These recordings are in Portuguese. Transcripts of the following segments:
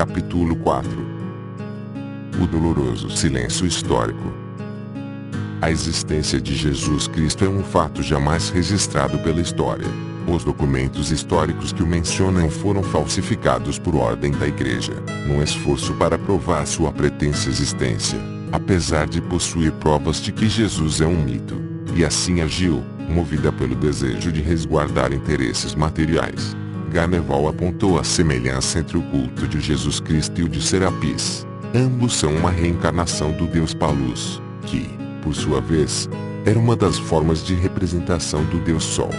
Capítulo 4. O doloroso silêncio histórico. A existência de Jesus Cristo é um fato jamais registrado pela história. Os documentos históricos que o mencionam foram falsificados por ordem da Igreja, num esforço para provar sua pretensa existência, apesar de possuir provas de que Jesus é um mito, e assim agiu, movida pelo desejo de resguardar interesses materiais. Garneval apontou a semelhança entre o culto de Jesus Cristo e o de Serapis. Ambos são uma reencarnação do deus Palus, que, por sua vez, era uma das formas de representação do deus Sol.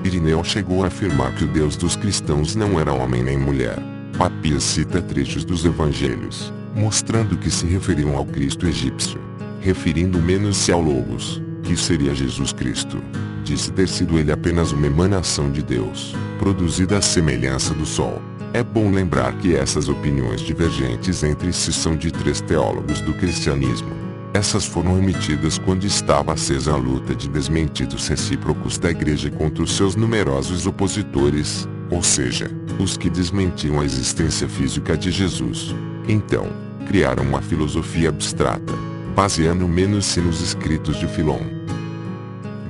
Irineu chegou a afirmar que o Deus dos cristãos não era homem nem mulher. Papias cita trechos dos evangelhos, mostrando que se referiam ao Cristo egípcio, referindo menos-se ao Logos, que seria Jesus Cristo. Disse ter sido ele apenas uma emanação de Deus, produzida à semelhança do Sol. É bom lembrar que essas opiniões divergentes entre si são de 3 teólogos do cristianismo. Essas foram emitidas quando estava acesa a luta de desmentidos recíprocos da Igreja contra os seus numerosos opositores, ou seja, os que desmentiam a existência física de Jesus. Então, criaram uma filosofia abstrata, baseando menos-se nos escritos de Filon.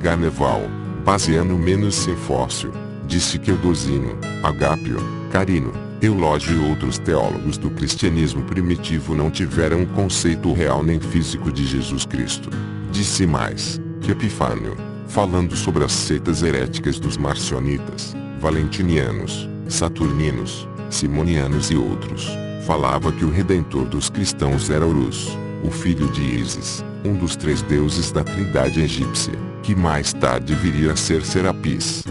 Garneval, baseando menos-se em Fócio, disse que Eudozino, Agápio, Carino, Eulógio e outros teólogos do cristianismo primitivo não tiveram um conceito real nem físico de Jesus Cristo. Disse mais, que Epifânio, falando sobre as seitas heréticas dos marcionitas, valentinianos, saturninos, simonianos e outros, falava que o redentor dos cristãos era Horus, o filho de Ísis, um dos 3 deuses da trindade egípcia, que mais tarde viria a ser Serapis.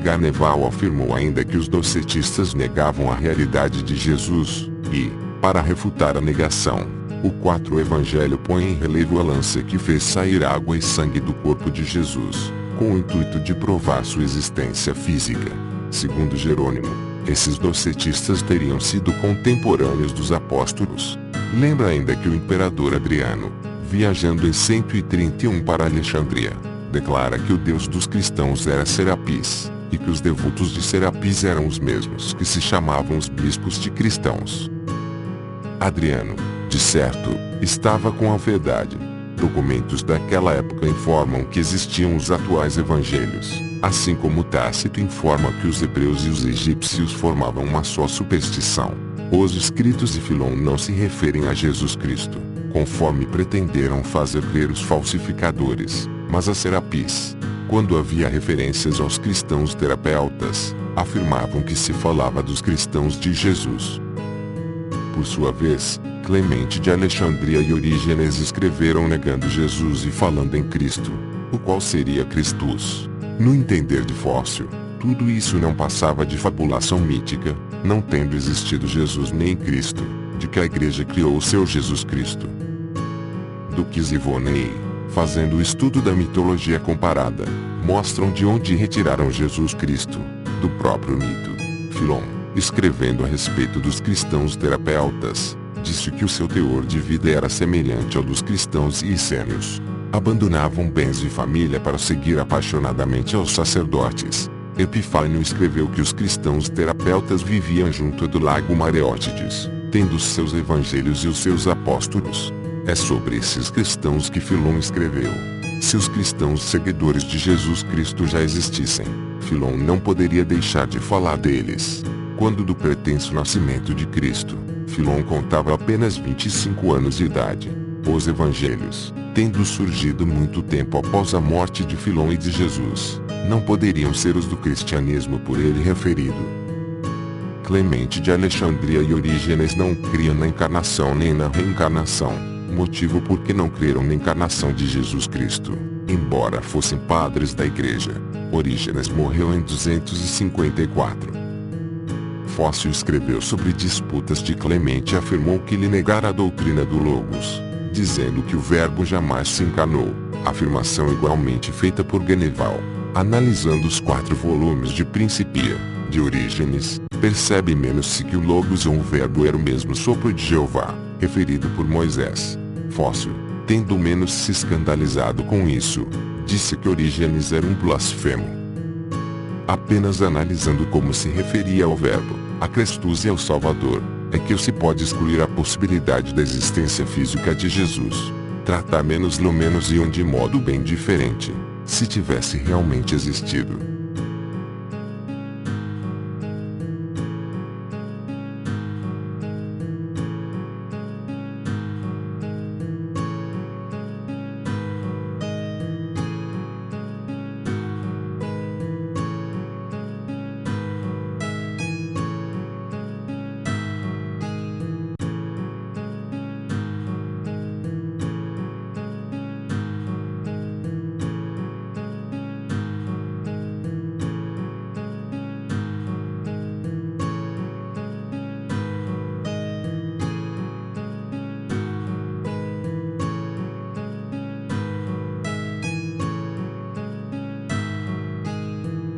Garneval afirmou ainda que os docetistas negavam a realidade de Jesus, e, para refutar a negação, o 4 Evangelho põe em relevo a lança que fez sair água e sangue do corpo de Jesus, com o intuito de provar sua existência física. Segundo Jerônimo, esses docetistas teriam sido contemporâneos dos apóstolos. Lembra ainda que o imperador Adriano, viajando em 131 para Alexandria, declara que o Deus dos cristãos era Serapis, e que os devotos de Serapis eram os mesmos que se chamavam os bispos de cristãos. Adriano, de certo, estava com a verdade. Documentos daquela época informam que existiam os atuais evangelhos, assim como Tácito informa que os hebreus e os egípcios formavam uma só superstição. Os escritos de Filon não se referem a Jesus Cristo, conforme pretenderam fazer crer os falsificadores, mas a Serapis. Quando havia referências aos cristãos terapeutas, afirmavam que se falava dos cristãos de Jesus. Por sua vez, Clemente de Alexandria e Orígenes escreveram negando Jesus e falando em Cristo, o qual seria Christus. No entender de Fócio, tudo isso não passava de fabulação mítica, não tendo existido Jesus nem Cristo, de que a Igreja criou o seu Jesus Cristo. Duques e Voney, fazendo o estudo da mitologia comparada, mostram de onde retiraram Jesus Cristo, do próprio mito. Filon, escrevendo a respeito dos cristãos terapeutas, disse que o seu teor de vida era semelhante ao dos cristãos essênios. Abandonavam bens e família para seguir apaixonadamente aos sacerdotes. Epifânio escreveu que os cristãos terapeutas viviam junto do lago Mareótides, tendo os seus evangelhos e os seus apóstolos. É sobre esses cristãos que Filon escreveu. Se os cristãos seguidores de Jesus Cristo já existissem, Filon não poderia deixar de falar deles. Quando do pretenso nascimento de Cristo, Filon contava apenas 25 anos de idade. Os evangelhos, tendo surgido muito tempo após a morte de Filon e de Jesus, não poderiam ser os do cristianismo por ele referido. Clemente de Alexandria e Orígenes não criam na encarnação nem na reencarnação, motivo por que não creram na encarnação de Jesus Cristo, embora fossem padres da Igreja. Orígenes morreu em 254. Fócio escreveu sobre disputas de Clemente e afirmou que lhe negara a doutrina do Logos, dizendo que o Verbo jamais se encarnou, afirmação igualmente feita por Garneval. Analisando os 4 volumes de Principia, de Orígenes, percebe menos-se que o Logos ou o Verbo era o mesmo sopro de Jeová, referido por Moisés. Fócio, tendo menos se escandalizado com isso, disse que Orígenes era um blasfemo. Apenas analisando como se referia ao Verbo, A Crestus é o Salvador, é que se pode excluir a possibilidade da existência física de Jesus. Tratar menos lo menos iam de modo bem diferente, se tivesse realmente existido.